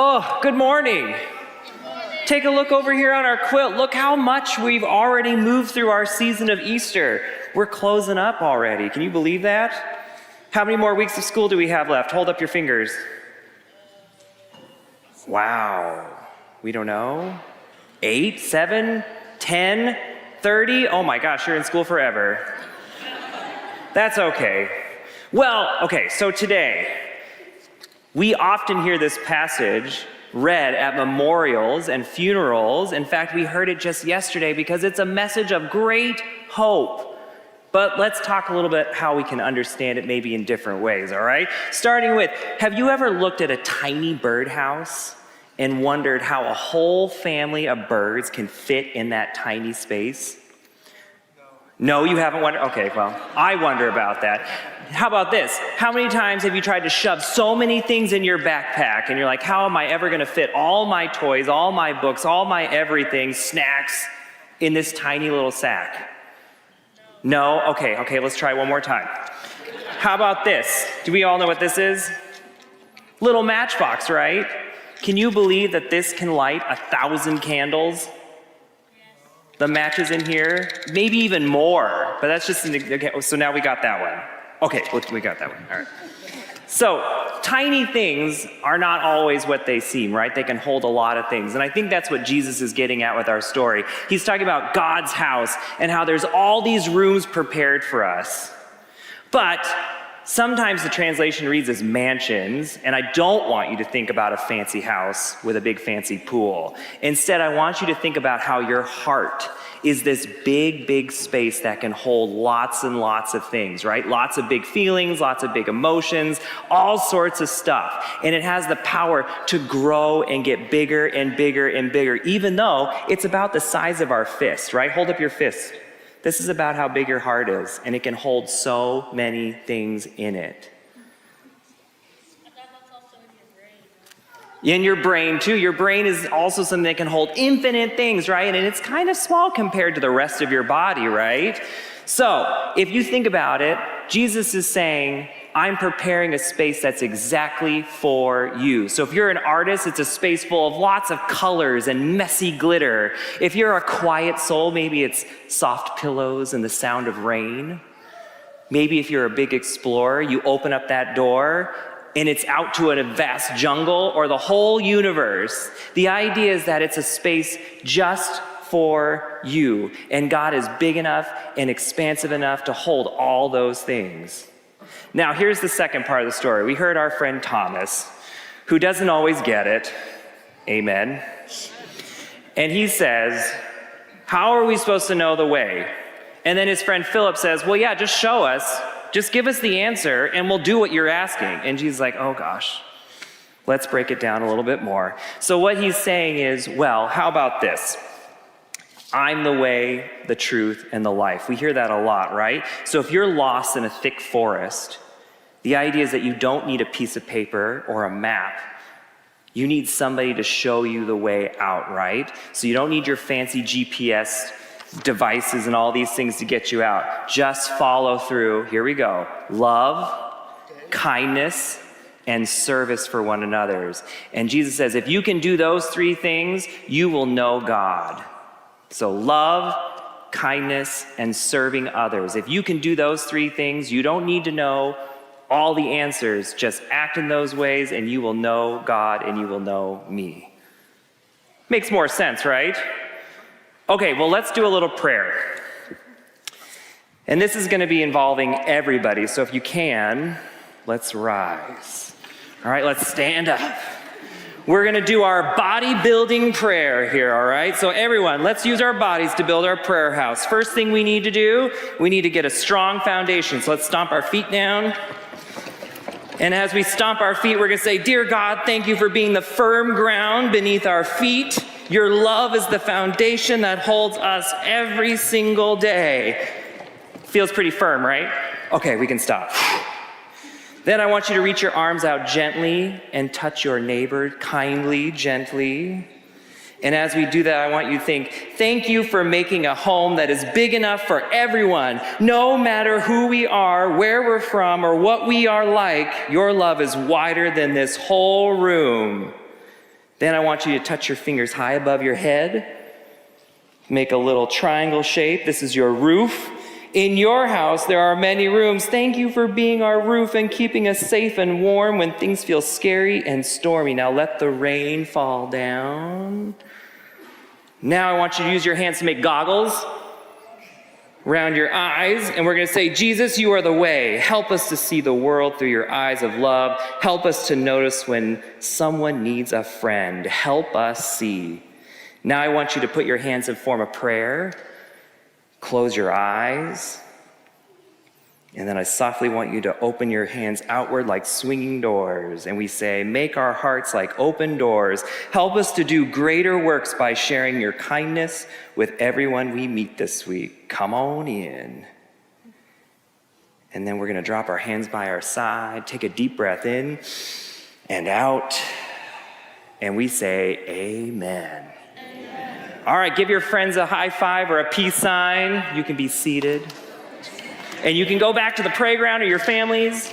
Oh, good morning. Take a look over here on our quilt. Look how much we've already moved through our season of Easter. We're closing up already. Can you believe that? How many more weeks of school do we have left? Hold up your fingers. Wow. We don't know. 8, 7, 10, 30? Oh my gosh, you're in school forever. That's okay. Well, okay, so today, we often hear this passage read at memorials and funerals. In fact, we heard it just yesterday because it's a message of great hope. But let's talk a little bit how we can understand it maybe in different ways, all right? Starting with, have you ever looked at a tiny birdhouse and wondered how a whole family of birds can fit in that tiny space? No, you haven't wondered? Okay, well, I wonder about that. How about this? How many times have you tried to shove so many things in your backpack and you're like, how am I ever going to fit all my toys, all my books, all my everything, snacks in this tiny little sack? No? Okay, let's try one more time. How about this? Do we all know what this is? Little matchbox, right? Can you believe that this can light 1,000 candles? The matches in here, maybe even more, but that's just, okay, so now we got that one. Okay, we got that one, all right. So, tiny things are not always what they seem, right? They can hold a lot of things, and I think that's what Jesus is getting at with our story. He's talking about God's house and how there's all these rooms prepared for us. But sometimes the translation reads as mansions, and I don't want you to think about a fancy house with a big fancy pool. Instead, I want you to think about how your heart is this big space that can hold lots and lots of things, right? Lots of big feelings, lots of big emotions, all sorts of stuff. And it has the power to grow and get bigger and bigger and bigger, even though it's about the size of our fist, right? Hold up your fist. This is about how big your heart is, and it can hold so many things in it. In your brain, too. Your brain is also something that can hold infinite things, right? And it's kind of small compared to the rest of your body, right? So, if you think about it, Jesus is saying, I'm preparing a space that's exactly for you. So if you're an artist, it's a space full of lots of colors and messy glitter. If you're a quiet soul, maybe it's soft pillows and the sound of rain. Maybe if you're a big explorer, you open up that door and it's out to a vast jungle or the whole universe. The idea is that it's a space just for you. And God is big enough and expansive enough to hold all those things. Now, here's the second part of the story. We heard our friend Thomas, who doesn't always get it. Amen. And he says, how are we supposed to know the way? And then his friend Philip says, well, yeah, just show us. Just give us the answer, and we'll do what you're asking. And Jesus is like, oh, gosh. Let's break it down a little bit more. So what he's saying is, well, how about this? I'm the way, the truth, and the life. We hear that a lot, right? So if you're lost in a thick forest, the idea is that you don't need a piece of paper or a map. You need somebody to show you the way out, right? So you don't need your fancy GPS devices and all these things to get you out. Just follow through. Here we go. Love, kindness, and service for one another. And Jesus says, if you can do those three things, you will know God. So love, kindness, and serving others. If you can do those three things, you don't need to know all the answers. Just act in those ways and you will know God and you will know me. Makes more sense, right? Okay, well, let's do a little prayer. And this is going to be involving everybody. So if you can, let's rise. All right, let's stand up. We're going to do our bodybuilding prayer here, all right? So everyone, let's use our bodies to build our prayer house. First thing we need to do, we need to get a strong foundation. So let's stomp our feet down. And as we stomp our feet, we're going to say, Dear God, thank you for being the firm ground beneath our feet. Your love is the foundation that holds us every single day. Feels pretty firm, right? Okay, we can stop. Then I want you to reach your arms out gently and touch your neighbor kindly, gently. And as we do that, I want you to think, thank you for making a home that is big enough for everyone. No matter who we are, where we're from, or what we are like, your love is wider than this whole room. Then I want you to touch your fingers high above your head. Make a little triangle shape. This is your roof. In your house, there are many rooms. Thank you for being our roof and keeping us safe and warm when things feel scary and stormy. Now let the rain fall down. Now I want you to use your hands to make goggles around your eyes, and we're going to say, Jesus, you are the way. Help us to see the world through your eyes of love. Help us to notice when someone needs a friend. Help us see. Now I want you to put your hands and form a prayer. Close your eyes. And then I softly want you to open your hands outward like swinging doors. And we say, make our hearts like open doors. Help us to do greater works by sharing your kindness with everyone we meet this week. Come on in. And then we're going to drop our hands by our side, take a deep breath in and out. And we say, amen. Amen. All right, give your friends a high five or a peace sign. You can be seated. And you can go back to the playground or your families.